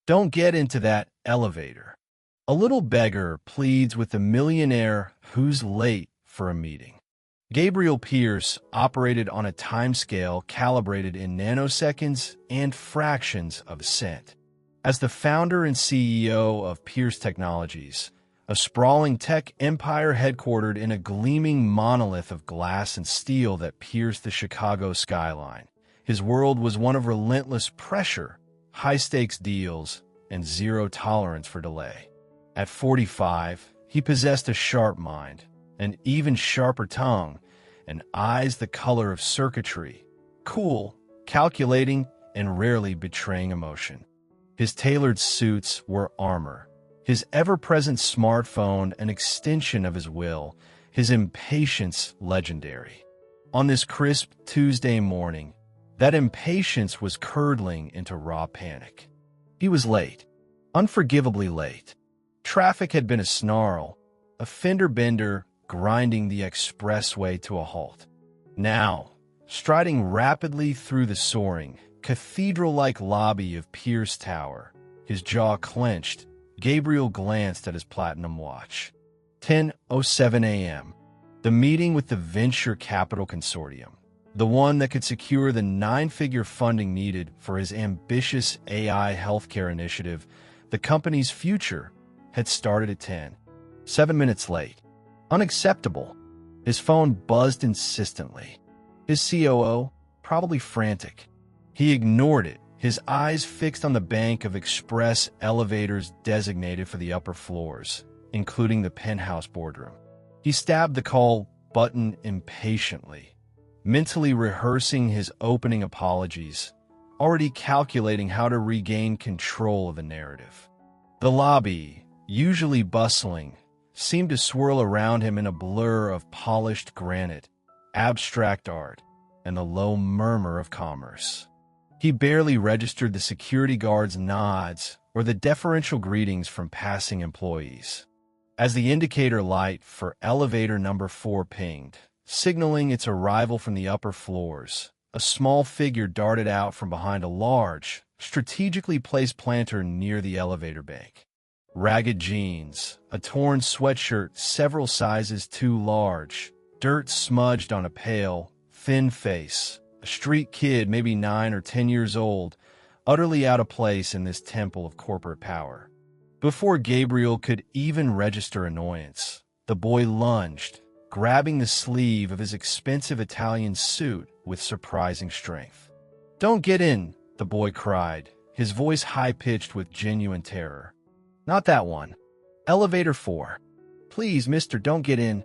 Don't get into that elevator. A little beggar pleads with the millionaire who's late for a meeting. Gabriel Pierce operated on a timescale calibrated in nanoseconds and fractions of a cent. As the founder and CEO of Pierce Technologies, a sprawling tech empire headquartered in a gleaming monolith of glass and steel that pierced the Chicago skyline, his world was one of relentless pressure, high-stakes deals, and zero tolerance for delay. At 45, he possessed a sharp mind, an even sharper tongue, and eyes the color of circuitry, cool, calculating, and rarely betraying emotion. His tailored suits were armor, his ever-present smartphone an extension of his will, his impatience legendary. On this crisp Tuesday morning, that impatience was curdling into raw panic. He was late, unforgivably late. Traffic had been a snarl, a fender bender grinding the expressway to a halt. Now, striding rapidly through the soaring, cathedral-like lobby of Pierce Tower, his jaw clenched, Gabriel glanced at his platinum watch. 10:07 a.m. The meeting with the venture capital consortium, the one that could secure the nine-figure funding needed for his ambitious AI healthcare initiative, the company's future, had started at 10. 7 minutes late. Unacceptable. His phone buzzed insistently. His COO, probably frantic. He ignored it, his eyes fixed on the bank of express elevators designated for the upper floors, including the penthouse boardroom. He stabbed the call button impatiently, mentally rehearsing his opening apologies, already calculating how to regain control of the narrative. The lobby, usually bustling, seemed to swirl around him in a blur of polished granite, abstract art, and the low murmur of commerce. He barely registered the security guard's nods or the deferential greetings from passing employees. As the indicator light for elevator number 4 pinged, signaling its arrival from the upper floors, a small figure darted out from behind a large, strategically placed planter near the elevator bank. Ragged jeans, a torn sweatshirt several sizes too large, dirt smudged on a pale, thin face, a street kid maybe 9 or 10 years old, utterly out of place in this temple of corporate power. Before Gabriel could even register annoyance, the boy lunged, grabbing the sleeve of his expensive Italian suit with surprising strength. "Don't get in," the boy cried, his voice high-pitched with genuine terror. "Not that one. Elevator 4. Please, mister, don't get in."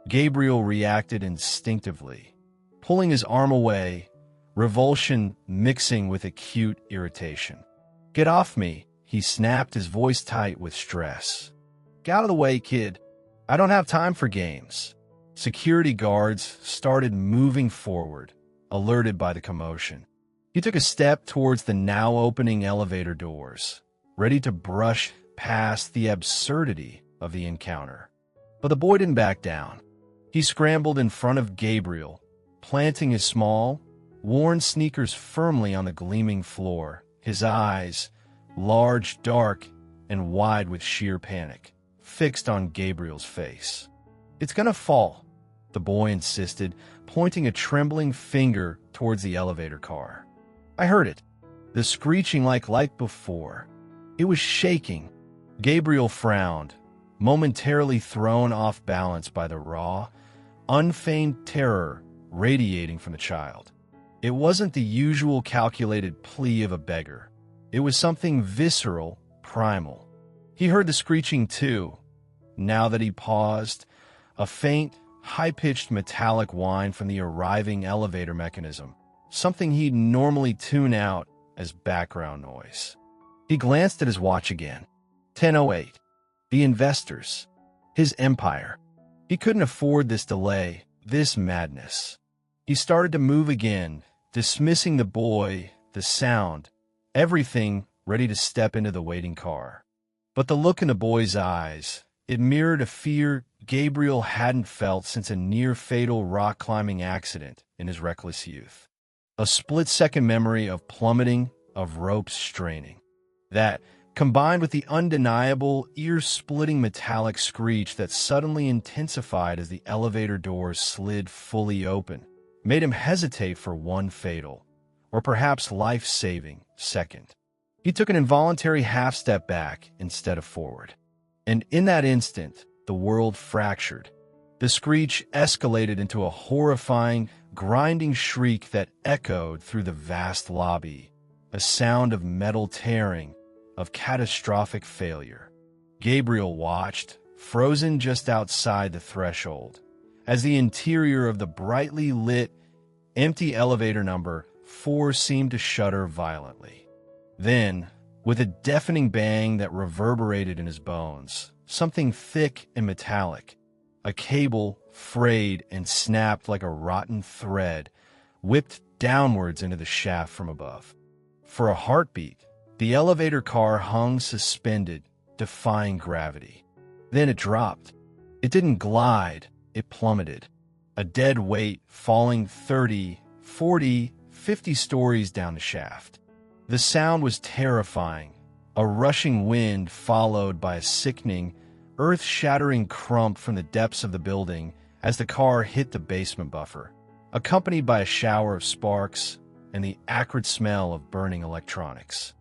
Gabriel reacted instinctively, pulling his arm away, revulsion mixing with acute irritation. "Get off me," he snapped, his voice tight with stress. "Get out of the way, kid. I don't have time for games." Security guards started moving forward, alerted by the commotion. He took a step towards the now opening elevator doors, ready to brush past the absurdity of the encounter. But the boy didn't back down. He scrambled in front of Gabriel, planting his small, worn sneakers firmly on the gleaming floor, his eyes, large, dark, and wide with sheer panic, fixed on Gabriel's face. "It's gonna fall," the boy insisted, pointing a trembling finger towards the elevator car. "I heard it. The screeching like before. It was shaking." Gabriel frowned, momentarily thrown off balance by the raw, unfeigned terror radiating from the child. It wasn't the usual calculated plea of a beggar. It was something visceral, primal. He heard the screeching too. Now that he paused, a faint, high-pitched metallic whine from the arriving elevator mechanism, something he'd normally tune out as background noise. He glanced at his watch again. 10:08. The investors. His empire. He couldn't afford this delay, this madness. He started to move again, dismissing the boy, the sound, everything ready to step into the waiting car. But the look in the boy's eyes, it mirrored a fear Gabriel hadn't felt since a near-fatal rock-climbing accident in his reckless youth. A split-second memory of plummeting, of ropes straining. That, combined with the undeniable, ear-splitting metallic screech that suddenly intensified as the elevator doors slid fully open, made him hesitate for one fatal, or perhaps life-saving, second. He took an involuntary half-step back instead of forward. And in that instant, the world fractured. The screech escalated into a horrifying, grinding shriek that echoed through the vast lobby, a sound of metal tearing, of catastrophic failure. Gabriel watched, frozen just outside the threshold, as the interior of the brightly lit, empty elevator number 4 seemed to shudder violently. Then, with a deafening bang that reverberated in his bones, something thick and metallic, a cable, frayed and snapped like a rotten thread, whipped downwards into the shaft from above. For a heartbeat, the elevator car hung suspended, defying gravity. Then it dropped. It didn't glide, it plummeted. A dead weight falling 30, 40, 50 stories down the shaft. The sound was terrifying, a rushing wind followed by a sickening, earth-shattering crump from the depths of the building as the car hit the basement buffer, accompanied by a shower of sparks and the acrid smell of burning electronics.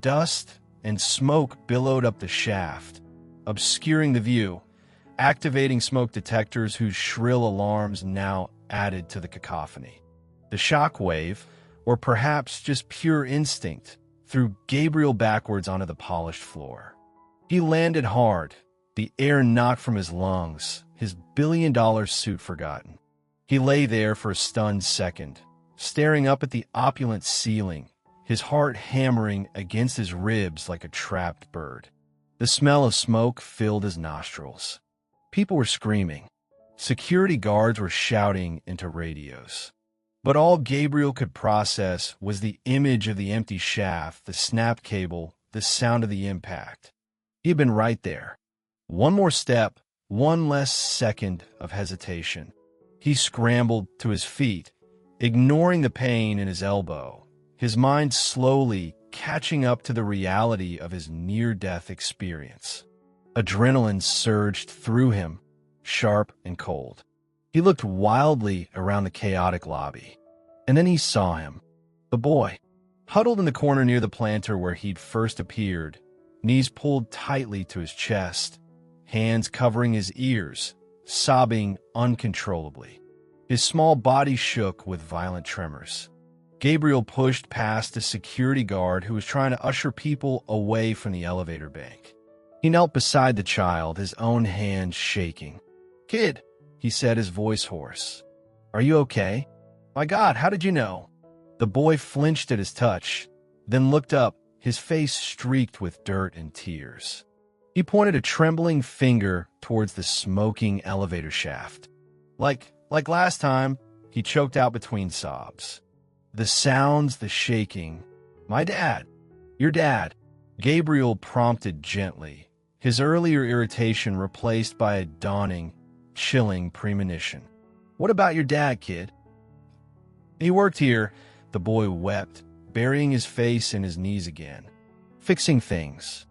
Dust and smoke billowed up the shaft, obscuring the view, activating smoke detectors whose shrill alarms now added to the cacophony. The shock wave, or perhaps just pure instinct, threw Gabriel backwards onto the polished floor. He landed hard, the air knocked from his lungs, his billion-dollar suit forgotten. He lay there for a stunned second, staring up at the opulent ceiling, his heart hammering against his ribs like a trapped bird. The smell of smoke filled his nostrils. People were screaming. Security guards were shouting into radios. But all Gabriel could process was the image of the empty shaft, the snapped cable, the sound of the impact. He had been right there. One more step, one less second of hesitation. He scrambled to his feet, ignoring the pain in his elbow, his mind slowly catching up to the reality of his near-death experience. Adrenaline surged through him, sharp and cold. He looked wildly around the chaotic lobby, and then he saw him, the boy, huddled in the corner near the planter where he'd first appeared, knees pulled tightly to his chest, hands covering his ears, sobbing uncontrollably. His small body shook with violent tremors. Gabriel pushed past a security guard who was trying to usher people away from the elevator bank. He knelt beside the child, his own hands shaking. "Kid," he said, his voice hoarse. "Are you okay? My God, how did you know?" The boy flinched at his touch, then looked up, his face streaked with dirt and tears. He pointed a trembling finger towards the smoking elevator shaft. Like last time, he choked out between sobs. The sounds, the shaking. "My dad. Your dad," Gabriel prompted gently, his earlier irritation replaced by a dawning, chilling premonition. "What about your dad, kid?" "He worked here," the boy wept, burying his face in his knees again. "Fixing things.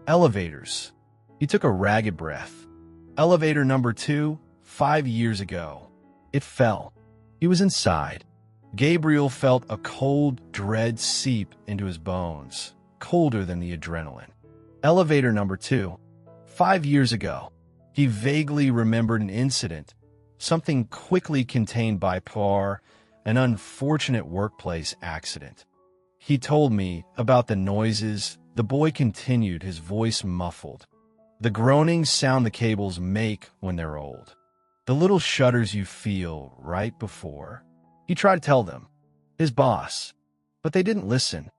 Elevators." He took a ragged breath. Elevator number 2, 5 years ago. It fell. He was inside. Gabriel felt a cold dread seep into his bones, colder than the adrenaline. Elevator number 2, 5 years ago. He vaguely remembered an incident, something quickly contained by Par, an unfortunate workplace accident. "He told me about the noises," the boy continued, his voice muffled. "The groaning sound the cables make when they're old. The little shudders you feel right before." He tried to tell them, his boss, but they didn't listen.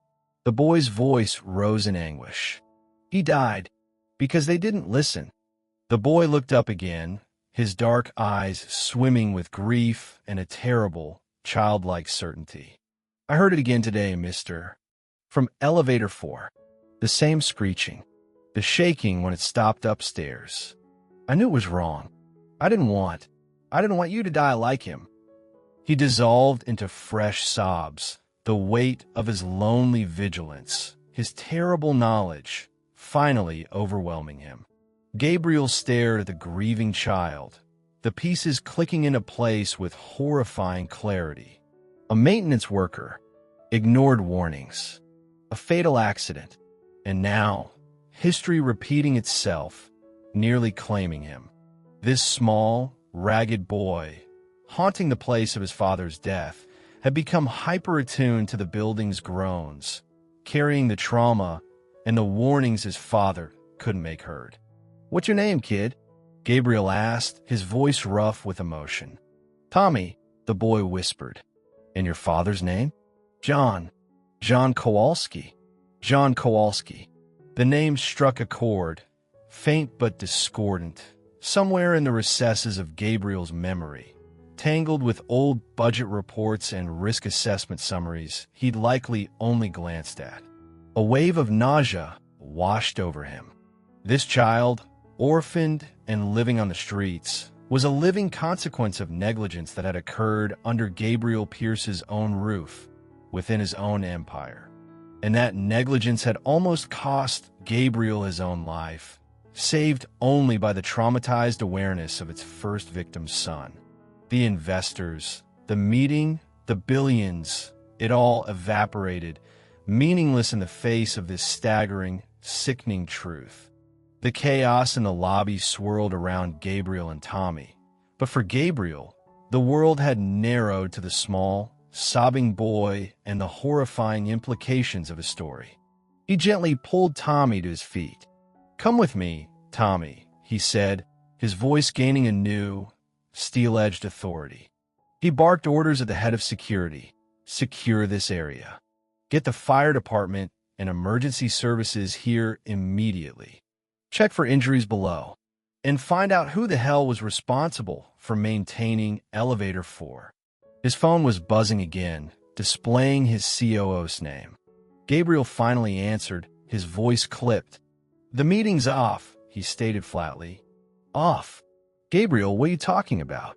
The boy's voice rose in anguish. He died because they didn't listen. The boy looked up again, his dark eyes swimming with grief and a terrible, childlike certainty. "I heard it again today, mister." From elevator 4, the same screeching, the shaking when it stopped upstairs. "I knew it was wrong. I didn't want you to die like him." He dissolved into fresh sobs, the weight of his lonely vigilance, his terrible knowledge finally overwhelming him. Gabriel stared at the grieving child, the pieces clicking into place with horrifying clarity. A maintenance worker, ignored warnings, a fatal accident, and now, history repeating itself, nearly claiming him. This small, ragged boy, haunting the place of his father's death, had become hyper-attuned to the building's groans, carrying the trauma and the warnings his father couldn't make heard. "What's your name, kid?" Gabriel asked, his voice rough with emotion. "Tommy," the boy whispered. "And your father's name?" "John. John Kowalski." John Kowalski. The name struck a chord, faint but discordant, somewhere in the recesses of Gabriel's memory, tangled with old budget reports and risk assessment summaries he'd likely only glanced at. A wave of nausea washed over him. This child, orphaned and living on the streets, was a living consequence of negligence that had occurred under Gabriel Pierce's own roof, within his own empire. And that negligence had almost cost Gabriel his own life, saved only by the traumatized awareness of its first victim's son. The investors, the meeting, the billions, it all evaporated, meaningless in the face of this staggering, sickening truth. The chaos in the lobby swirled around Gabriel and Tommy, but for Gabriel, the world had narrowed to the small, sobbing boy and the horrifying implications of his story. He gently pulled Tommy to his feet. "Come with me, Tommy," he said, his voice gaining a new, steel-edged authority. He barked orders at the head of security. "Secure this area. Get the fire department and emergency services here immediately. Check for injuries below. And find out who the hell was responsible for maintaining Elevator 4. His phone was buzzing again, displaying his COO's name. Gabriel finally answered, his voice clipped. "The meeting's off," he stated flatly. "Off? Gabriel, what are you talking about?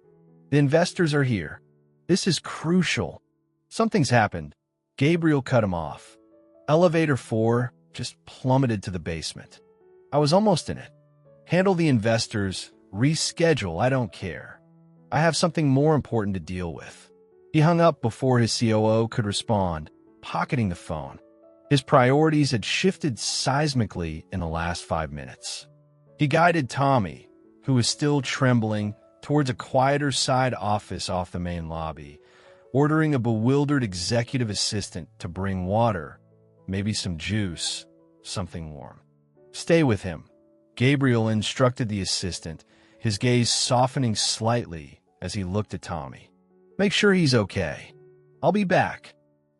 The investors are here. This is crucial. Something's happened." Gabriel cut him off. "Elevator 4 just plummeted to the basement. I was almost in it. Handle the investors, reschedule, I don't care. I have something more important to deal with." He hung up before his COO could respond, pocketing the phone. His priorities had shifted seismically in the last 5 minutes. He guided Tommy, who was still trembling, towards a quieter side office off the main lobby, ordering a bewildered executive assistant to bring water, maybe some juice, something warm. "Stay with him," Gabriel instructed the assistant, his gaze softening slightly as he looked at Tommy. "Make sure he's okay. I'll be back."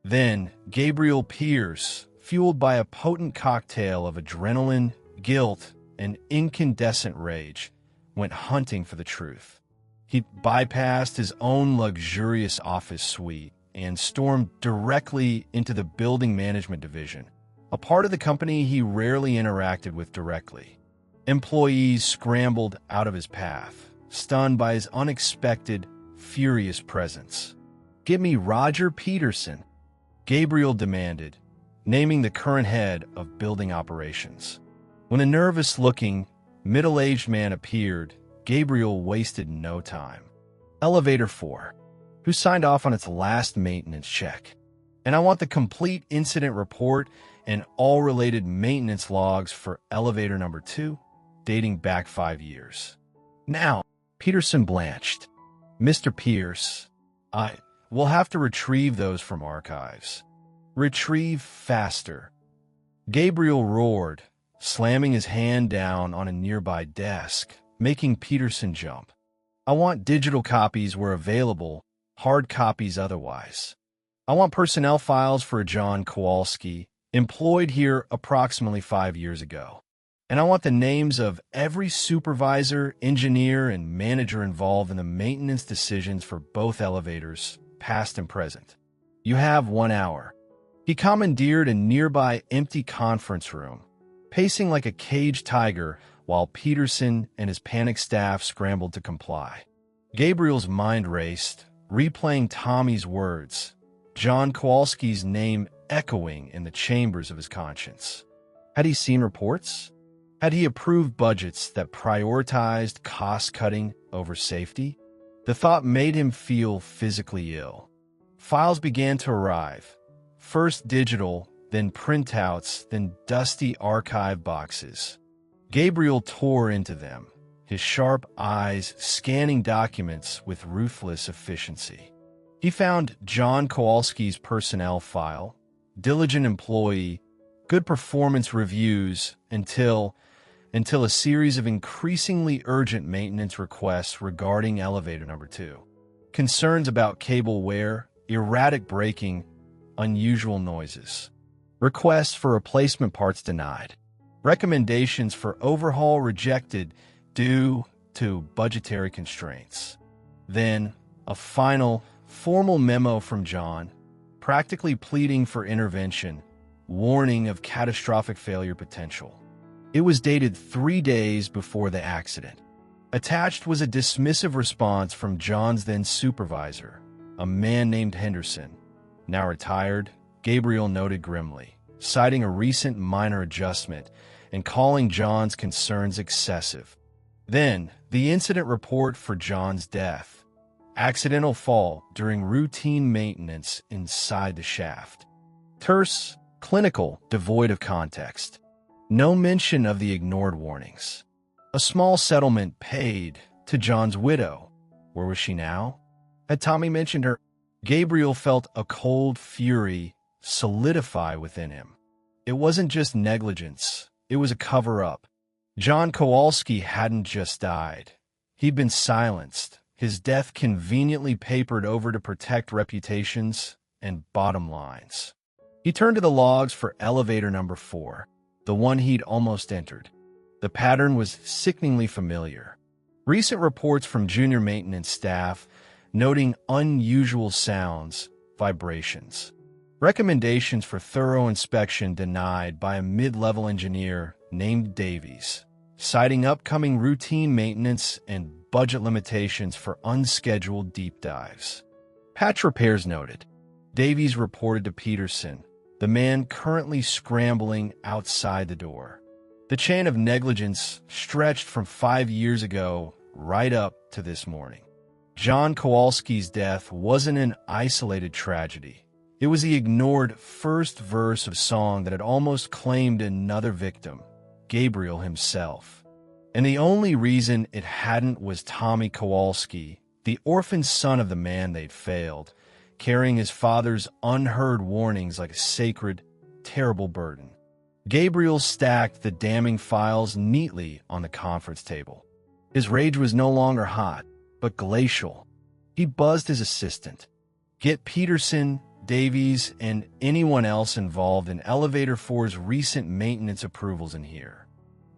Then Gabriel Pierce, fueled by a potent cocktail of adrenaline, guilt, and incandescent rage, went hunting for the truth. He bypassed his own luxurious office suite and stormed directly into the building management division, a part of the company he rarely interacted with directly. Employees scrambled out of his path, stunned by his unexpected, furious presence. "Give me Roger Peterson," Gabriel demanded, naming the current head of building operations. When a nervous-looking, middle-aged man appeared, Gabriel wasted no time. "Elevator 4. Who signed off on its last maintenance check? And I want the complete incident report and all related maintenance logs for elevator number 2, dating back 5 years. Now." Peterson blanched. "Mr. Pierce, we'll have to retrieve those from archives." "Retrieve faster," Gabriel roared, slamming his hand down on a nearby desk, making Peterson jump. "I want digital copies where available, hard copies otherwise. I want personnel files for John Kowalski, employed here approximately 5 years ago. And I want the names of every supervisor, engineer, and manager involved in the maintenance decisions for both elevators, past and present. You have 1 hour." He commandeered a nearby empty conference room, pacing like a caged tiger while Peterson and his panicked staff scrambled to comply. Gabriel's mind raced, replaying Tommy's words, John Kowalski's name echoing in the chambers of his conscience. Had he seen reports? Had he approved budgets that prioritized cost-cutting over safety? The thought made him feel physically ill. Files began to arrive, first digital, then printouts, then dusty archive boxes. Gabriel tore into them, his sharp eyes scanning documents with ruthless efficiency. He found John Kowalski's personnel file, diligent employee, good performance reviews, until a series of increasingly urgent maintenance requests regarding elevator number 2. Concerns about cable wear, erratic braking, unusual noises. Requests for replacement parts denied. Recommendations for overhaul rejected due to budgetary constraints. Then, a final, formal memo from John, practically pleading for intervention, warning of catastrophic failure potential. It was dated 3 days before the accident. Attached was a dismissive response from John's then supervisor, a man named Henderson. Now retired, Gabriel noted grimly, citing a recent minor adjustment and calling John's concerns excessive. Then, the incident report for John's death. Accidental fall during routine maintenance inside the shaft. Terse, clinical, devoid of context. No mention of the ignored warnings. A small settlement paid to John's widow. Where was she now? Had Tommy mentioned her? Gabriel felt a cold fury solidify within him. It wasn't just negligence. It was a cover-up. John Kowalski hadn't just died. He'd been silenced, his death conveniently papered over to protect reputations and bottom lines. He turned to the logs for elevator number 4, the one he'd almost entered. The pattern was sickeningly familiar. Recent reports from junior maintenance staff noting unusual sounds, vibrations. Recommendations for thorough inspection denied by a mid-level engineer named Davies, citing upcoming routine maintenance and budget limitations for unscheduled deep dives. Patch repairs noted. Davies reported to Peterson, the man currently scrambling outside the door. The chain of negligence stretched from 5 years ago right up to this morning. John Kowalski's death wasn't an isolated tragedy. It was the ignored first verse of song that had almost claimed another victim, Gabriel himself. And the only reason it hadn't was Tommy Kowalski, the orphan son of the man they'd failed, carrying his father's unheard warnings like a sacred, terrible burden. Gabriel stacked the damning files neatly on the conference table. His rage was no longer hot, but glacial. He buzzed his assistant. Get Peterson, Davies, and anyone else involved in Elevator 4's recent maintenance approvals in here.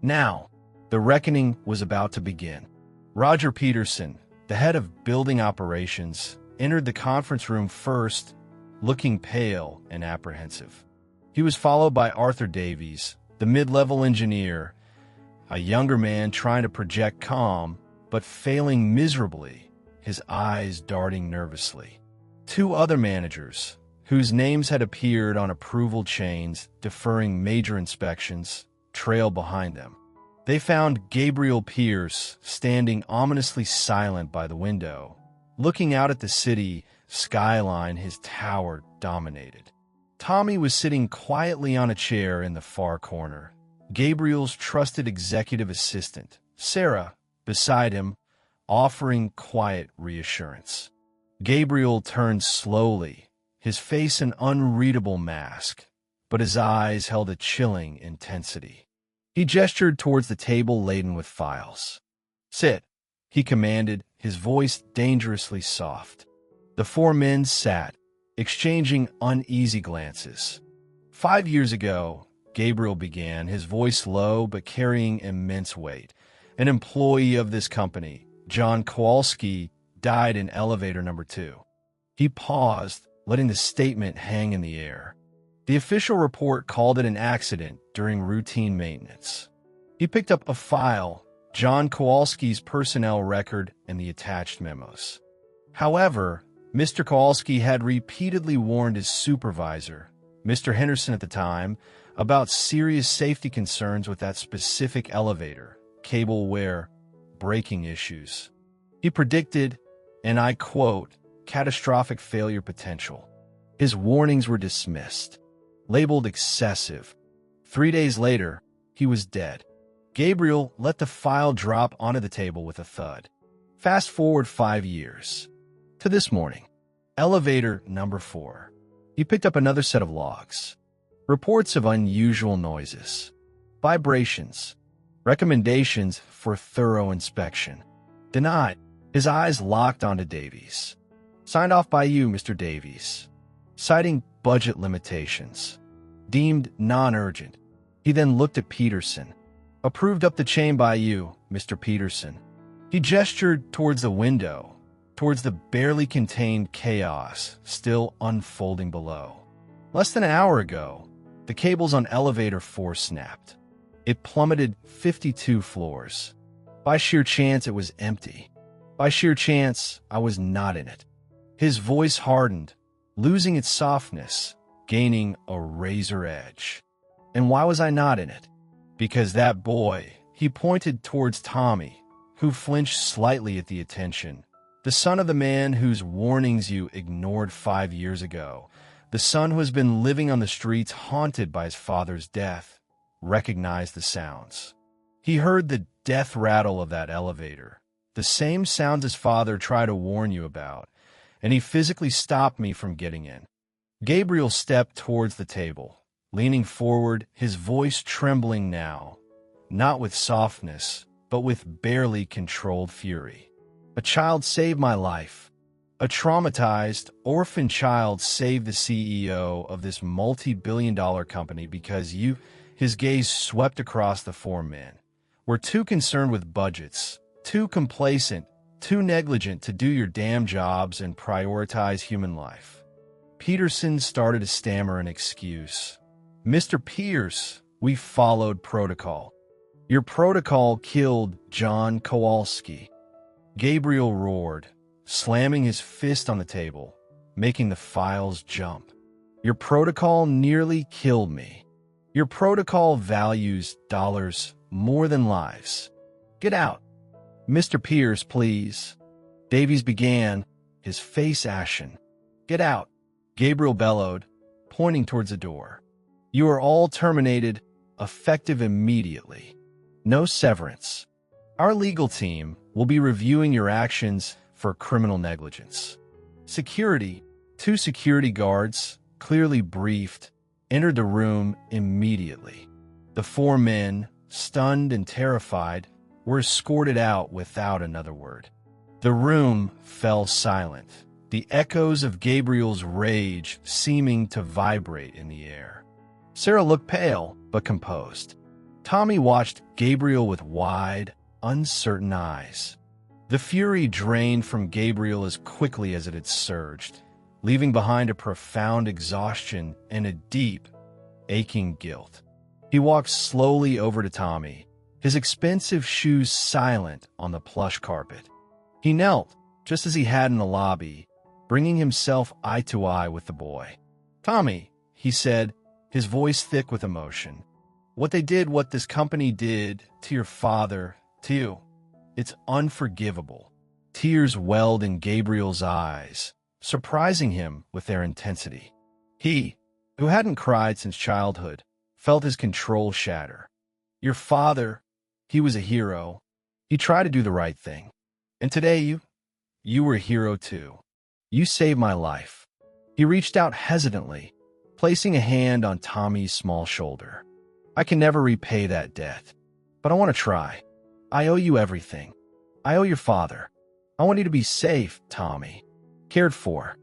Now, the reckoning was about to begin. Roger Peterson, the head of building operations, entered the conference room first, looking pale and apprehensive. He was followed by Arthur Davies, the mid-level engineer, a younger man trying to project calm, but failing miserably, his eyes darting nervously. 2 other managers, whose names had appeared on approval chains deferring major inspections, trailed behind them. They found Gabriel Pierce standing ominously silent by the window, looking out at the city skyline his tower dominated. Tommy was sitting quietly on a chair in the far corner, Gabriel's trusted executive assistant, Sarah, beside him, offering quiet reassurance. Gabriel turned slowly, his face an unreadable mask, but his eyes held a chilling intensity. He gestured towards the table laden with files. "Sit," he commanded, his voice dangerously soft. The 4 men sat, exchanging uneasy glances. 5 years ago, Gabriel began, his voice low but carrying immense weight. An employee of this company, John Kowalski, died in elevator number 2. He paused, letting the statement hang in the air. The official report called it an accident during routine maintenance. He picked up a file, John Kowalski's personnel record and the attached memos. However, Mr. Kowalski had repeatedly warned his supervisor, Mr. Henderson at the time, about serious safety concerns with that specific elevator, cable wear, braking issues. He predicted, and I quote, catastrophic failure potential. His warnings were dismissed, labeled excessive. 3 days later, he was dead. Gabriel let the file drop onto the table with a thud. Fast forward 5 years. To this morning. Elevator number 4. He picked up another set of logs. Reports of unusual noises. Vibrations. Recommendations for thorough inspection. Denied. His eyes locked onto Davies. Signed off by you, Mr. Davies. Citing budget limitations. Deemed non-urgent. He then looked at Peterson. Approved up the chain by you, Mr. Peterson. He gestured towards the window, towards the barely contained chaos still unfolding below. Less than an hour ago, the cables on elevator 4 snapped. It plummeted 52 floors. By sheer chance, it was empty. By sheer chance, I was not in it. His voice hardened, losing its softness, gaining a razor edge. And why was I not in it? Because that boy, he pointed towards Tommy, who flinched slightly at the attention. The son of the man whose warnings you ignored 5 years ago. The son who has been living on the streets haunted by his father's death, recognized the sounds. He heard the death rattle of that elevator, the same sounds his father tried to warn you about, and he physically stopped me from getting in. Gabriel stepped towards the table, leaning forward, his voice trembling now, not with softness, but with barely controlled fury. A child saved my life. A traumatized, orphan child saved the CEO of this multi-billion-dollar company because you, his gaze swept across the 4 men, were too concerned with budgets, too complacent, too negligent to do your damn jobs and prioritize human life. Peterson started to stammer an excuse. Mr. Pierce, we followed protocol. Your protocol killed John Kowalski. Gabriel roared, slamming his fist on the table, making the files jump. Your protocol nearly killed me. Your protocol values dollars more than lives. Get out. Mr. Pierce, please. Davies began, his face ashen. Get out, Gabriel bellowed, pointing towards the door. You are all terminated, effective immediately. No severance. Our legal team will be reviewing your actions for criminal negligence. Security, 2 security guards, clearly briefed, entered the room immediately. The 4 men, stunned and terrified, were escorted out without another word. The room fell silent, the echoes of Gabriel's rage seeming to vibrate in the air. Sarah looked pale, but composed. Tommy watched Gabriel with wide, uncertain eyes. The fury drained from Gabriel as quickly as it had surged, leaving behind a profound exhaustion and a deep, aching guilt. He walked slowly over to Tommy, his expensive shoes silent on the plush carpet. He knelt, just as he had in the lobby, bringing himself eye to eye with the boy. Tommy, he said, his voice thick with emotion. What they did, what this company did to your father, to you, it's unforgivable. Tears welled in Gabriel's eyes, surprising him with their intensity. He, who hadn't cried since childhood, felt his control shatter. Your father, he was a hero. He tried to do the right thing. And today you were a hero too. You saved my life. He reached out hesitantly, placing a hand on Tommy's small shoulder. I can never repay that debt, but I want to try. I owe you everything. I owe your father. I want you to be safe, Tommy. Cared for.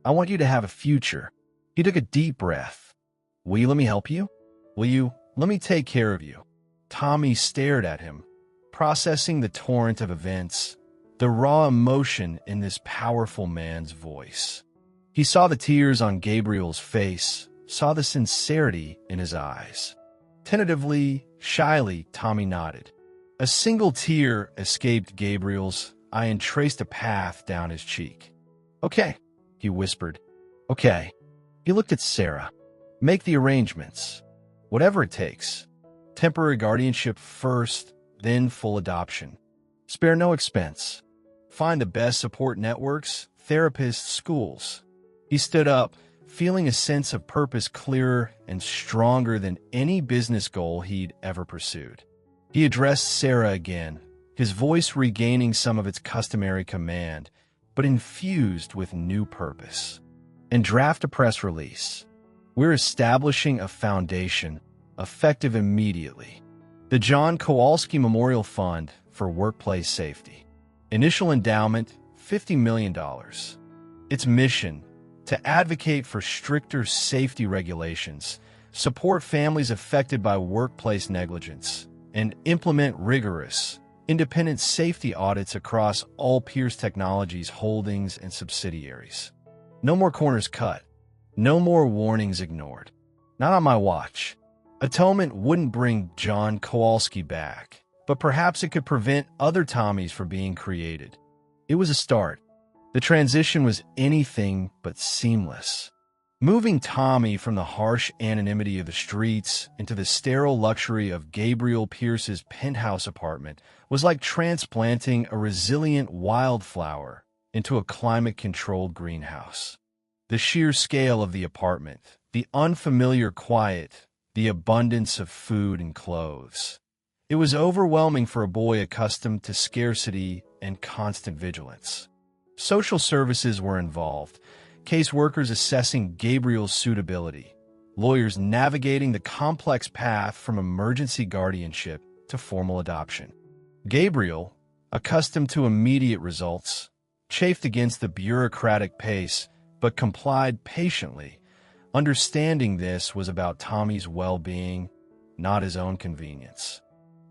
I want you to have a future. He took a deep breath. Will you let me help you? Will you let me take care of you? Tommy stared at him, processing the torrent of events, the raw emotion in this powerful man's voice. He saw the tears on Gabriel's face, saw the sincerity in his eyes. Tentatively, shyly, Tommy nodded. A single tear escaped Gabriel's eye and traced a path down his cheek. Okay, he whispered. Okay. He looked at Sarah. Make the arrangements. Whatever it takes. Temporary guardianship first, then full adoption. Spare no expense. Find the best support networks, therapists, schools. He stood up, feeling a sense of purpose clearer and stronger than any business goal he'd ever pursued. He addressed Sarah again, his voice regaining some of its customary command, but infused with new purpose. And draft a press release. We're establishing a foundation, effective immediately. The John Kowalski Memorial Fund for Workplace Safety. Initial endowment, $50 million. Its mission, to advocate for stricter safety regulations, support families affected by workplace negligence, and implement rigorous, independent safety audits across all Pierce Technologies holdings and subsidiaries. No more corners cut. No more warnings ignored. Not on my watch. Atonement wouldn't bring John Kowalski back, but perhaps it could prevent other Tommies from being created. It was a start. The transition was anything but seamless. Moving Tommy from the harsh anonymity of the streets into the sterile luxury of Gabriel Pierce's penthouse apartment was like transplanting a resilient wildflower into a climate-controlled greenhouse. The sheer scale of the apartment, the unfamiliar quiet, the abundance of food and clothes. It was overwhelming for a boy accustomed to scarcity and constant vigilance. Social services were involved, caseworkers assessing Gabriel's suitability, lawyers navigating the complex path from emergency guardianship to formal adoption. Gabriel, accustomed to immediate results, chafed against the bureaucratic pace, but complied patiently, understanding this was about Tommy's well-being, not his own convenience.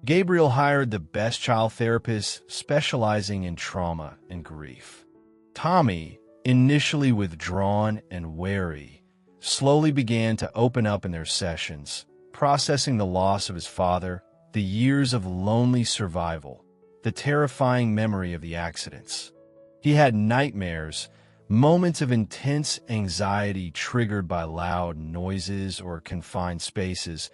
Gabriel hired the best child therapists specializing in trauma and grief. Tommy, initially withdrawn and wary, slowly began to open up in their sessions, processing the loss of his father, the years of lonely survival, the terrifying memory of the accidents. He had nightmares, moments of intense anxiety triggered by loud noises or confined spaces,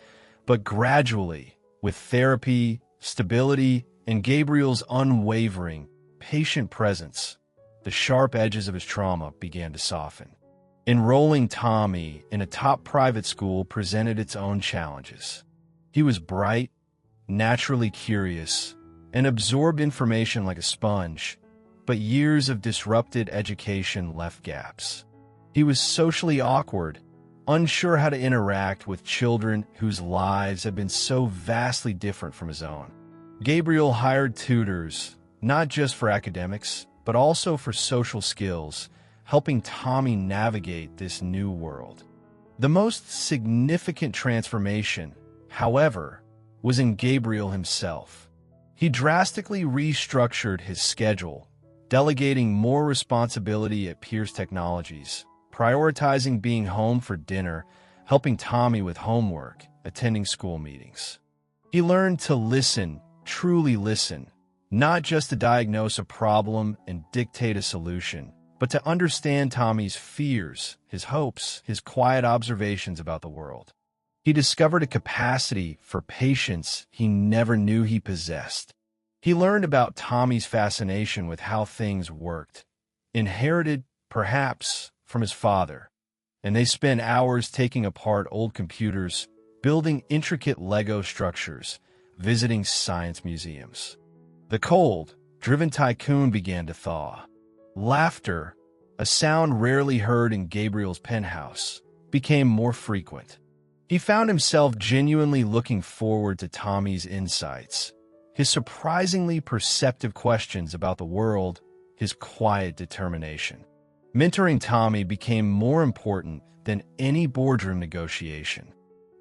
but gradually, with therapy, stability, and Gabriel's unwavering, patient presence, the sharp edges of his trauma began to soften. Enrolling Tommy in a top private school presented its own challenges. He was bright, naturally curious, and absorbed information like a sponge, but years of disrupted education left gaps. He was socially awkward, unsure how to interact with children whose lives had been so vastly different from his own. Gabriel hired tutors, not just for academics, but also for social skills, helping Tommy navigate this new world. The most significant transformation, however, was in Gabriel himself. He drastically restructured his schedule, delegating more responsibility at Pierce Technologies, prioritizing being home for dinner, helping Tommy with homework, attending school meetings. He learned to listen, truly listen, not just to diagnose a problem and dictate a solution, but to understand Tommy's fears, his hopes, his quiet observations about the world. He discovered a capacity for patience he never knew he possessed. He learned about Tommy's fascination with how things worked, inherited, perhaps, from his father, and they spent hours taking apart old computers, building intricate Lego structures, visiting science museums. The cold, driven tycoon began to thaw. Laughter, a sound rarely heard in Gabriel's penthouse, became more frequent. He found himself genuinely looking forward to Tommy's insights, his surprisingly perceptive questions about the world, his quiet determination. Mentoring Tommy became more important than any boardroom negotiation.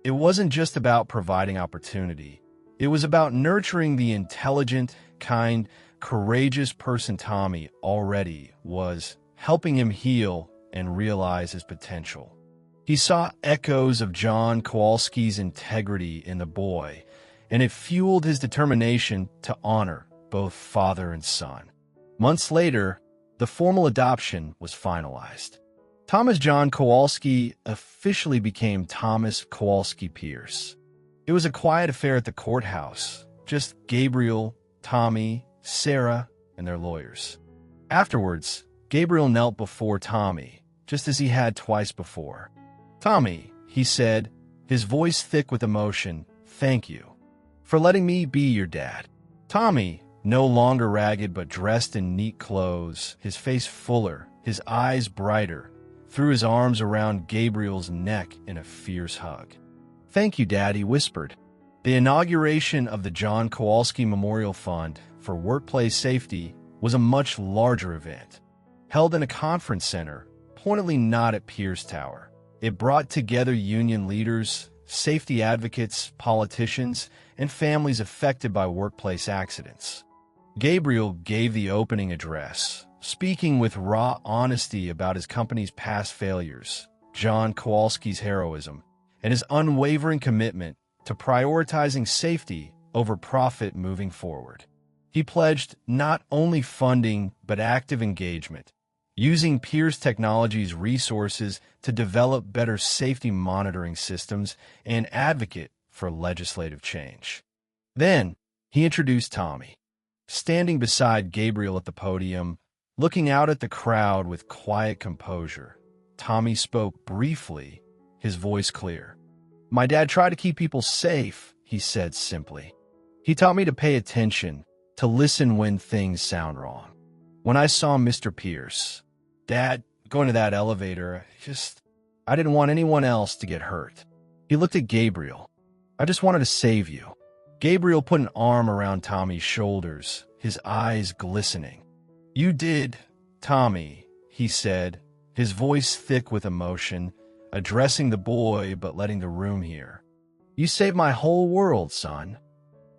It wasn't just about providing opportunity. It was about nurturing the intelligent, kind, courageous person Tommy already was, helping him heal and realize his potential. He saw echoes of John Kowalski's integrity in the boy, and it fueled his determination to honor both father and son. Months later, the formal adoption was finalized. Thomas John Kowalski officially became Thomas Kowalski Pierce. It was a quiet affair at the courthouse, just Gabriel, Tommy, Sarah, and their lawyers. Afterwards, Gabriel knelt before Tommy, just as he had twice before. "Tommy," he said, his voice thick with emotion, "thank you for letting me be your dad." Tommy, no longer ragged but dressed in neat clothes, his face fuller, his eyes brighter, threw his arms around Gabriel's neck in a fierce hug. "Thank you, Dad," he whispered. The inauguration of the John Kowalski Memorial Fund for Workplace Safety was a much larger event, held in a conference center, pointedly not at Pierce Tower. It brought together union leaders, safety advocates, politicians, and families affected by workplace accidents. Gabriel gave the opening address, speaking with raw honesty about his company's past failures, John Kowalski's heroism, and his unwavering commitment to prioritizing safety over profit moving forward. He pledged not only funding but active engagement, using Pierce Technologies' resources to develop better safety monitoring systems and advocate for legislative change. Then, he introduced Tommy. Standing beside Gabriel at the podium, looking out at the crowd with quiet composure, Tommy spoke briefly, his voice clear. "My dad tried to keep people safe," he said simply. "He taught me to pay attention, to listen when things sound wrong. When I saw Mr. Pierce, Dad, going to that elevator, I didn't want anyone else to get hurt." He looked at Gabriel. "I just wanted to save you." Gabriel put an arm around Tommy's shoulders, his eyes glistening. "You did, Tommy," he said, his voice thick with emotion, addressing the boy but letting the room hear. "You saved my whole world, son."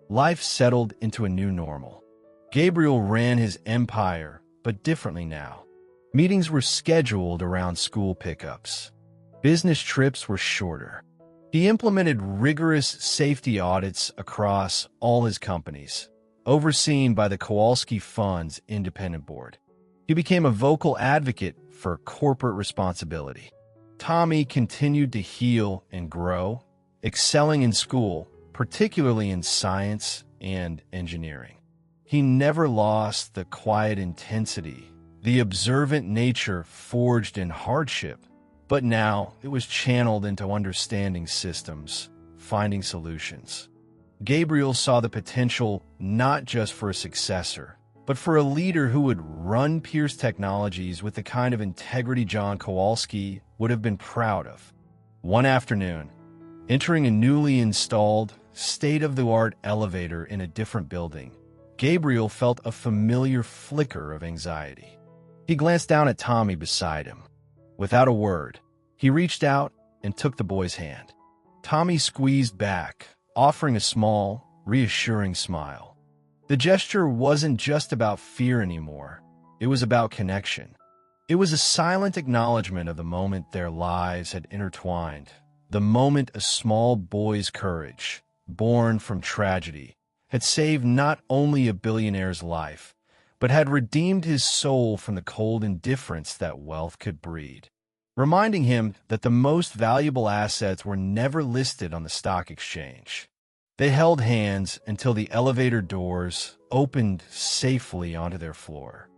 Life settled into a new normal. Gabriel ran his empire, but differently now. Meetings were scheduled around school pickups. Business trips were shorter. He implemented rigorous safety audits across all his companies, overseen by the Kowalski Fund's independent board. He became a vocal advocate for corporate responsibility. Tommy continued to heal and grow, excelling in school, particularly in science and engineering. He never lost the quiet intensity, the observant nature forged in hardship, but now it was channeled into understanding systems, finding solutions. Gabriel saw the potential not just for a successor, but for a leader who would run Pierce Technologies with the kind of integrity John Kowalski would have been proud of. One afternoon, entering a newly installed, state-of-the-art elevator in a different building, Gabriel felt a familiar flicker of anxiety. He glanced down at Tommy beside him. Without a word, he reached out and took the boy's hand. Tommy squeezed back, offering a small, reassuring smile. The gesture wasn't just about fear anymore. It was about connection. It was a silent acknowledgement of the moment their lives had intertwined, the moment a small boy's courage, born from tragedy, had saved not only a billionaire's life, but had redeemed his soul from the cold indifference that wealth could breed, reminding him that the most valuable assets were never listed on the stock exchange. They held hands until the elevator doors opened safely onto their floor.